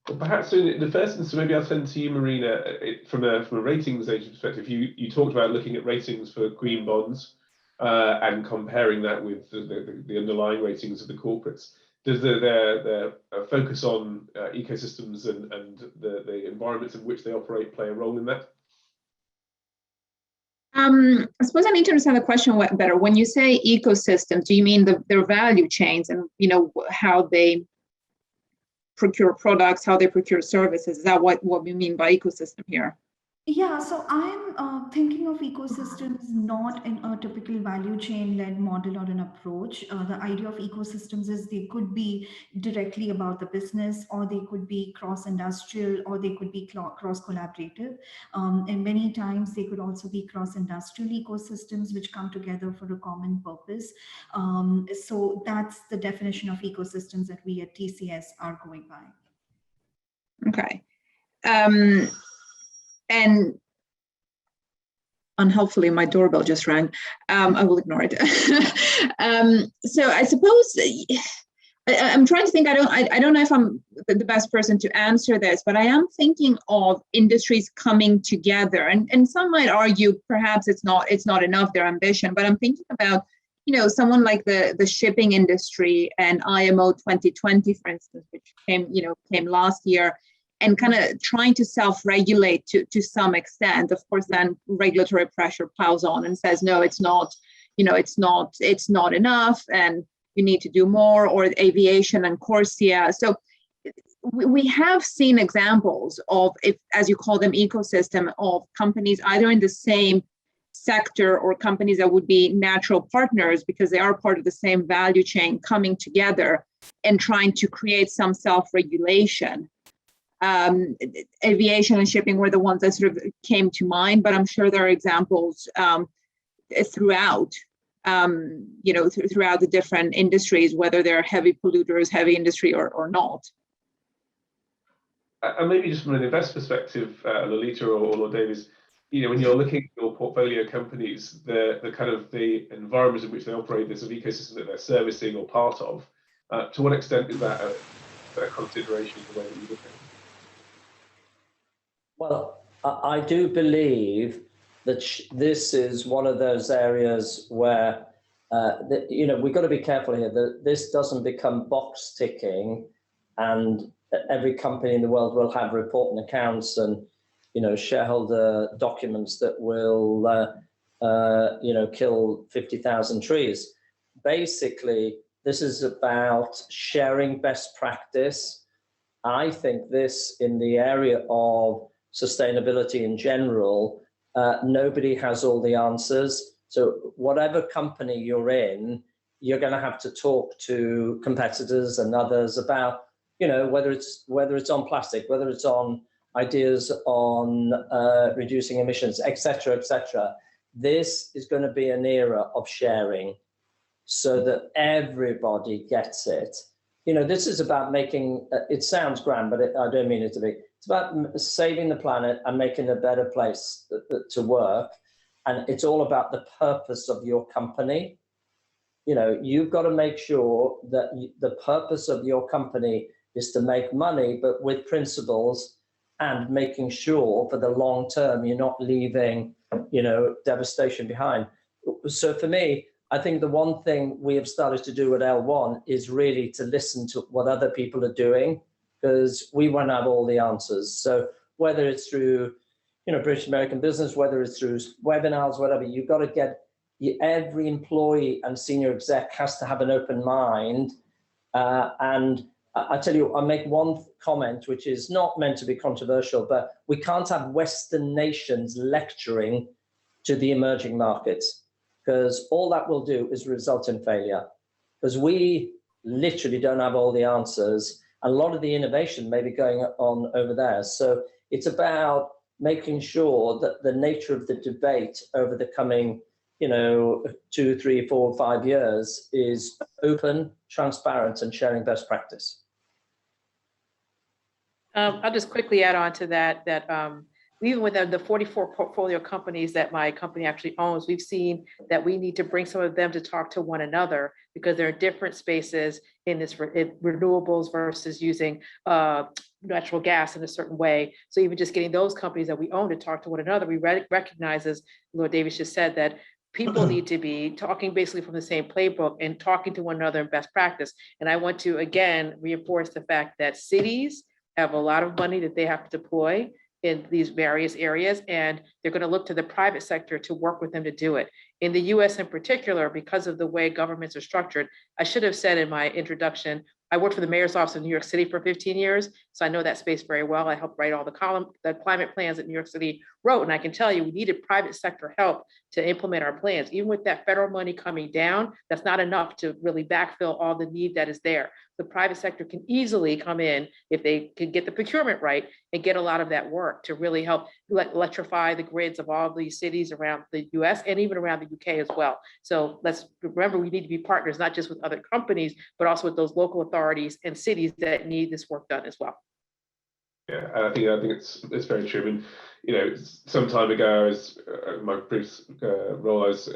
Well, perhaps in the first instance, maybe I'll turn to you, Marina, from a ratings agency perspective. You talked about looking at ratings for green bonds and comparing that with the underlying ratings of the corporates. Does their focus on ecosystems and the environments in which they operate play a role in that? I suppose I need to understand the question better. When you say ecosystems, do you mean their value chains and how they procure products, how they procure services? Is that what we mean by ecosystem here? Yeah, so I'm thinking of ecosystems not in a typical value chain led model or an approach. The idea of ecosystems is they could be directly about the business, or they could be cross-industrial, or they could be cross-collaborative. And many times they could also be cross-industrial ecosystems which come together for a common purpose. So that's the definition of ecosystems that we at TCS are going by. Okay. And unhelpfully, my doorbell just rang. I will ignore it. So I suppose I'm trying to think. I don't know if I'm the best person to answer this, but I am thinking of industries coming together, and some might argue perhaps it's not enough, their ambition. But I'm thinking about someone like the shipping industry and IMO 2020, for instance, which came last year, and kind of trying to self-regulate to some extent. Of course, then regulatory pressure piles on and says, no, it's not enough, and you need to do more, or aviation and Corsia. So we have seen examples of, if, as you call them, ecosystem of companies either in the same sector or companies that would be natural partners because they are part of the same value chain coming together and trying to create some self-regulation. Aviation and shipping were the ones that sort of came to mind, but I'm sure there are examples throughout the different industries, whether they're heavy polluters, heavy industry or not. And maybe just from an investor perspective, Lolita or Lord Davies, when you're looking at your portfolio companies, the kind of the environment in which they operate, the sort of ecosystem that they're servicing or part of, to what extent is that a consideration in the way that you look at it? Well, I do believe that this is one of those areas where we've got to be careful here that this doesn't become box ticking, and every company in the world will have report and accounts and shareholder documents that will kill 50,000 trees. Basically, this is about sharing best practice. I think this, in the area of sustainability in general, nobody has all the answers. So whatever company you're in, you're going to have to talk to competitors and others about, whether it's on plastic, whether it's on ideas on reducing emissions, etc., etc. This is going to be an era of sharing so that everybody gets it. This is about making, it sounds grand, but I don't mean it to be. It's about saving the planet and making a better place to work. And it's all about the purpose of your company. You've got to make sure that the purpose of your company is to make money, but with principles, and making sure for the long term you're not leaving, devastation behind. So for me, I think the one thing we have started to do at L1 is really to listen to what other people are doing, because we won't have all the answers. So whether it's through, British American Business, whether it's through webinars, whatever, you've got to get every employee and senior exec has to have an open mind. And I tell you, I'll make one comment, which is not meant to be controversial, but we can't have Western nations lecturing to the emerging markets, because all that will do is result in failure, because we literally don't have all the answers. A lot of the innovation may be going on over there. So it's about making sure that the nature of the debate over the coming 2, 3, 4, 5 years is open, transparent, and sharing best practice. I'll just quickly add on to that, even with the 44 portfolio companies that my company actually owns, we've seen that we need to bring some of them to talk to one another, because there are different spaces in this renewables versus using natural gas in a certain way. So even just getting those companies that we own to talk to one another, we recognize, as Lord Davies just said, that people need to be talking basically from the same playbook and talking to one another in best practice. And I want to, again, reinforce the fact that cities have a lot of money that they have to deploy in these various areas, and they're going to look to the private sector to work with them to do it. In the US in particular, because of the way governments are structured, I should have said in my introduction, I worked for the mayor's office in New York City for 15 years, so I know that space very well. I helped write all the climate plans that New York City wrote, and I can tell you we needed private sector help to implement our plans. Even with that federal money coming down, that's not enough to really backfill all the need that is there. The private sector can easily come in if they can get the procurement right and get a lot of that work to really help electrify the grids of all these cities around the US and even around the UK as well. So let's remember, we need to be partners, not just with other companies, but also with those local authorities and cities that need this work done as well. Yeah, I think it's very true. I mean, some time ago, I was my previous role, I was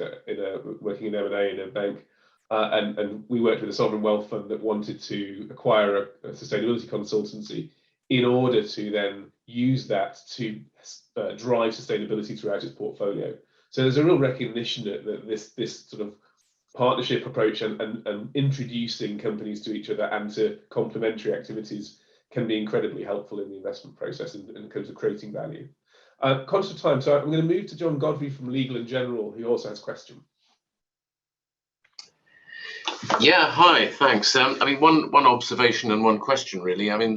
working in M&A in a bank, and we worked with a sovereign wealth fund that wanted to acquire a sustainability consultancy in order to then use that to drive sustainability throughout its portfolio. So there's a real recognition that this sort of partnership approach and introducing companies to each other and to complementary activities can be incredibly helpful in the investment process in terms of creating value. Conscious of time, so I'm going to move to John Godfrey from Legal and General, who also has a question. Yeah, hi, thanks. I mean, one observation and one question, really. I mean,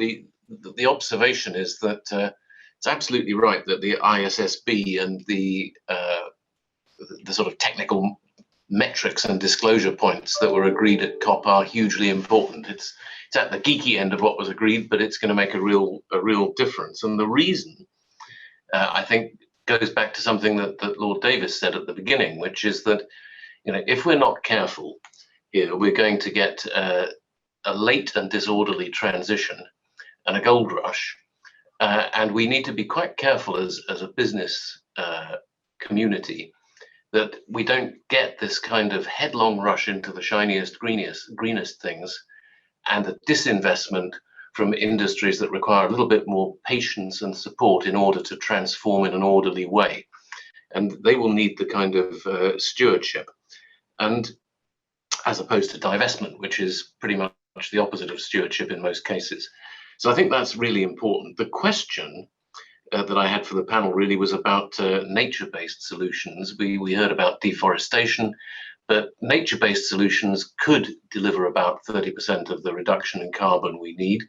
the observation is that it's absolutely right that the ISSB and the sort of technical metrics and disclosure points that were agreed at COP are hugely important. It's at the geeky end of what was agreed, but it's going to make a real difference. And the reason, I think, goes back to something that Lord Davis said at the beginning, which is that, you know, if we're not careful here, we're going to get a late and disorderly transition and a gold rush. And we need to be quite careful as a business community that we don't get this kind of headlong rush into the shiniest, greenest things and the disinvestment from industries that require a little bit more patience and support in order to transform in an orderly way. And they will need the kind of stewardship, and as opposed to divestment, which is pretty much the opposite of stewardship in most cases. So I think that's really important. The question that I had for the panel really was about nature-based solutions. We heard about deforestation, but nature-based solutions could deliver about 30% of the reduction in carbon we need.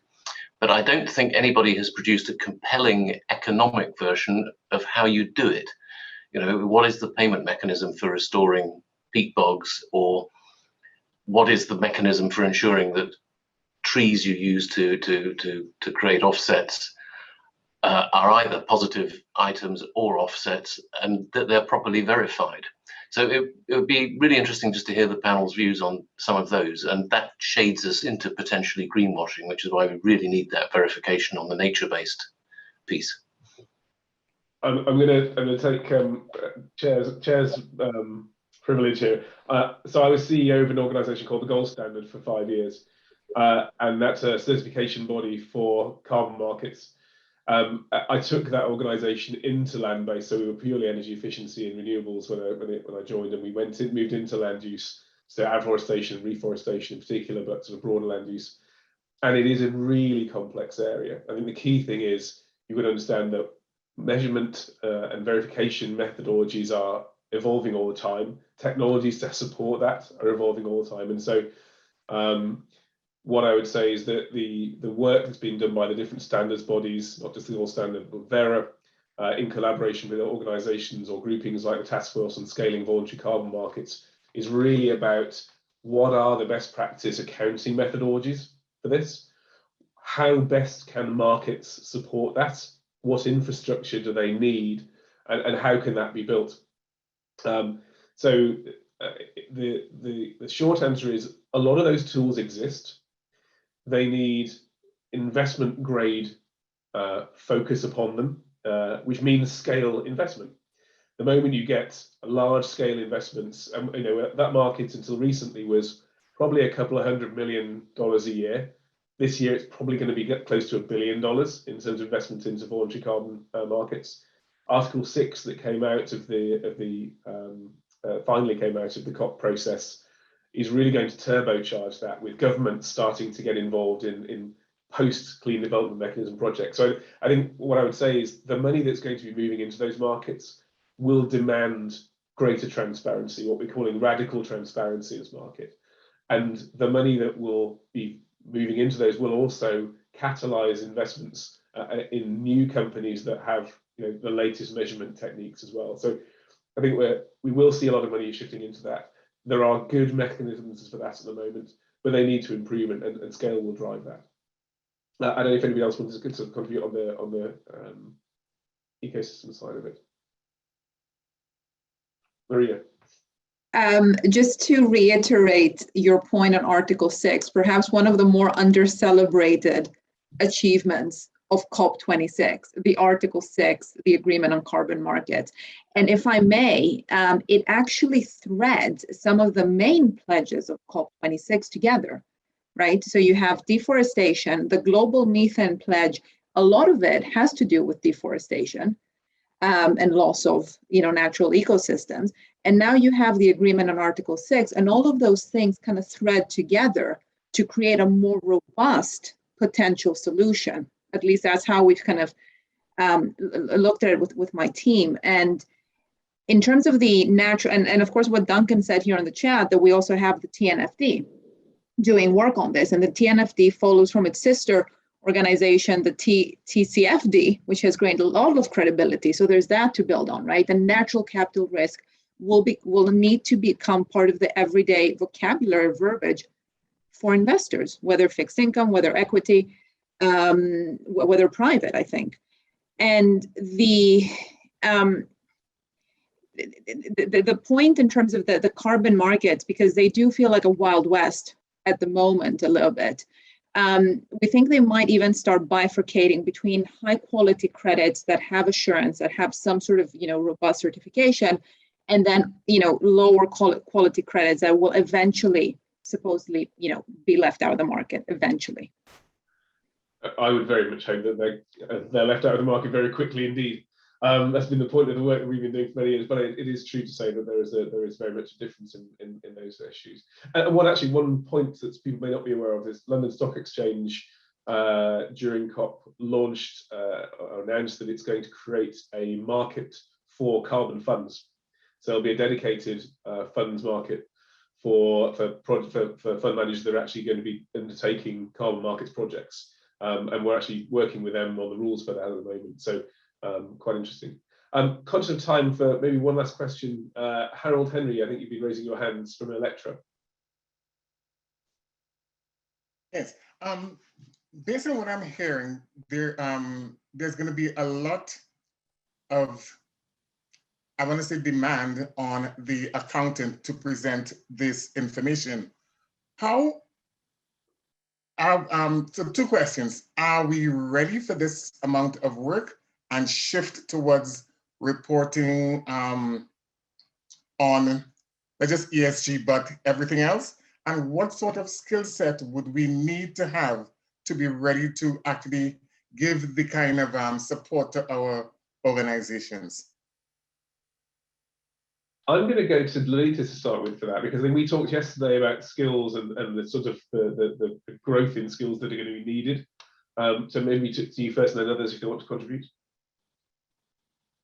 But I don't think anybody has produced a compelling economic version of how you do it. You know, what is the payment mechanism for restoring peat bogs, or what is the mechanism for ensuring that trees you use to create offsets are either positive items or offsets, and that they're properly verified. So it would be really interesting just to hear the panel's views on some of those, and that shades us into potentially greenwashing, which is why we really need that verification on the nature-based piece. I'm going to take chair's privilege here. So I was CEO of an organisation called the Gold Standard for 5 years, and that's a certification body for carbon markets. I took that organisation into land-based, so we were purely energy efficiency and renewables when I joined, and we moved into land use, so afforestation, reforestation in particular, but sort of broader land use. And it is a really complex area. I think the key thing is you would understand that measurement and verification methodologies are evolving all the time. Technologies to support that are evolving all the time, and so what I would say is that the work that's being done by the different standards bodies, not just the Gold Standard, but Vera, in collaboration with organisations or groupings like the Task Force on Scaling Voluntary Carbon Markets, is really about what are the best practice accounting methodologies for this, how best can markets support that, what infrastructure do they need, and how can that be built. So the short answer is a lot of those tools exist. They need investment grade focus upon them, which means scale investment. The moment you get large scale investments, and you know that market until recently was probably a couple of $100 million a year. This year it's probably going to be close to $1 billion in terms of investment into voluntary carbon markets. Article 6 that came out of finally came out of the COP process is really going to turbocharge that, with governments starting to get involved in post clean development mechanism projects. So I think what I would say is the money that's going to be moving into those markets will demand greater transparency, what we're calling radical transparency as market. And the money that will be moving into those will also catalyze investments in new companies that have, you know, the latest measurement techniques as well. So I think we will see a lot of money shifting into that. There are good mechanisms for that at the moment, but they need to improve, and scale will drive that. I don't know if anybody else wants to sort of contribute on the ecosystem side of it. Maria. Just to reiterate your point on Article 6, perhaps one of the more under-celebrated achievements of COP26, the Article 6, the Agreement on Carbon Markets. And if I may, it actually threads some of the main pledges of COP26 together, right? So you have deforestation, the Global Methane Pledge, a lot of it has to do with deforestation and loss of, you know, natural ecosystems. And now you have the agreement on Article 6, and all of those things kind of thread together to create a more robust potential solution. At least that's how we've kind of looked at it with my team. And in terms of the natural, and of course what Duncan said here in the chat, that we also have the TNFD doing work on this, and the TNFD follows from its sister organization, the TCFD, which has gained a lot of credibility. So there's that to build on, right? The natural capital risk will need to become part of the everyday vocabulary verbiage for investors, whether fixed income, whether equity, whether private, I think. And the point in terms of the carbon markets, because they do feel like a Wild West at the moment a little bit. We think they might even start bifurcating between high quality credits that have assurance, that have some sort of, robust certification, and then, lower quality credits that will eventually, supposedly, be left out of the market eventually. I would very much hope that they're left out of the market very quickly indeed. That's been the point of the work that we've been doing for many years, but it is true to say that there is very much a difference in those issues. And one point that people may not be aware of is London Stock Exchange during COP launched or announced that it's going to create a market for carbon funds. So there'll be a dedicated funds market for fund managers that are actually going to be undertaking carbon markets projects. And we're actually working with them on the rules for that at the moment. So quite interesting. Conscious of time for maybe one last question. Harold Henry, I think you've been raising your hands from Electra. Yes. Based on what I'm hearing, there's going to be a lot of, I want to say, demand on the accountant to present this information. So 2 questions. Are we ready for this amount of work and shift towards reporting on not just ESG, but everything else? And what sort of skill set would we need to have to be ready to actually give the kind of support to our organizations? I'm going to go to Lolita to start with for that, because we talked yesterday about skills and the sort of the growth in skills that are going to be needed. So maybe to you first, and then others if you want to contribute.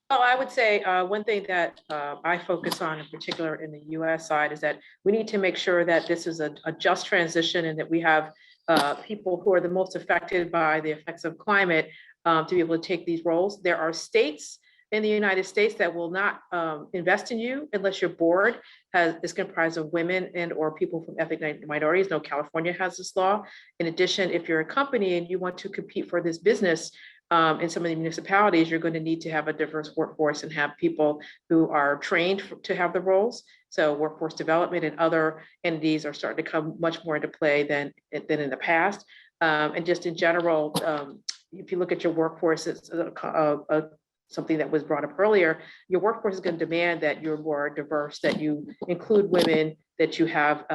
Well, I would say one thing that I focus on in particular in the US side is that we need to make sure that this is a just transition, and that we have people who are the most affected by the effects of climate to be able to take these roles. There are states in the United States that will not invest in you unless your board is comprised of women and or people from ethnic minorities. No, California has this law. In addition, if you're a company and you want to compete for this business in some of the municipalities, you're going to need to have a diverse workforce and have people who are trained to have the roles. So workforce development and other entities are starting to come much more into play than in the past. And just in general, if you look at your workforce, it's something that was brought up earlier, your workforce is going to demand that you're more diverse, that you include women, that you have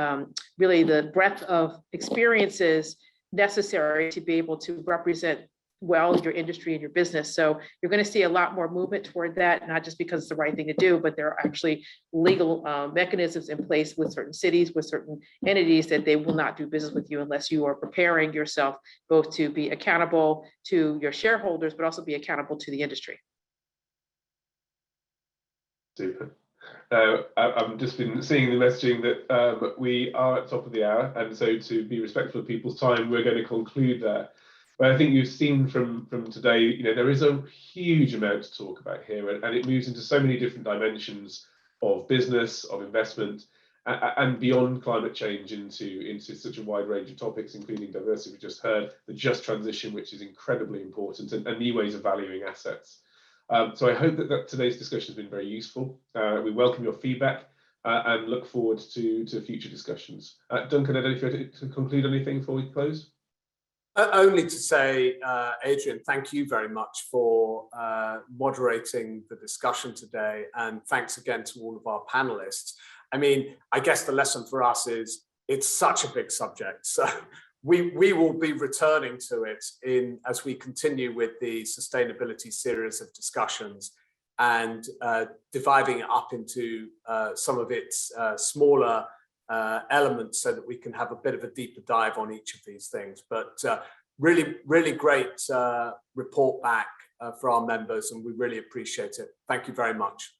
really the breadth of experiences necessary to be able to represent well your industry and your business. So you're going to see a lot more movement toward that, not just because it's the right thing to do, but there are actually legal mechanisms in place with certain cities, with certain entities, that they will not do business with you unless you are preparing yourself both to be accountable to your shareholders, but also be accountable to the industry. Super. I've just been seeing the messaging that we are at the top of the hour, and so to be respectful of people's time, we're going to conclude there. But I think you've seen from today, there is a huge amount to talk about here, and it moves into so many different dimensions of business, of investment, and beyond climate change into such a wide range of topics, including diversity. We just heard the just transition, which is incredibly important, and new ways of valuing assets. So I hope that today's discussion has been very useful. We welcome your feedback and look forward to future discussions. Duncan, I don't know if you want to conclude anything before we close? Only to say, Adrian, thank you very much for moderating the discussion today, and thanks again to all of our panelists. I mean, I guess the lesson for us is it's such a big subject, so we will be returning to it as we continue with the sustainability series of discussions and dividing it up into some of its smaller elements so that we can have a bit of a deeper dive on each of these things. But really, really great report back for our members, and we really appreciate it. Thank you very much.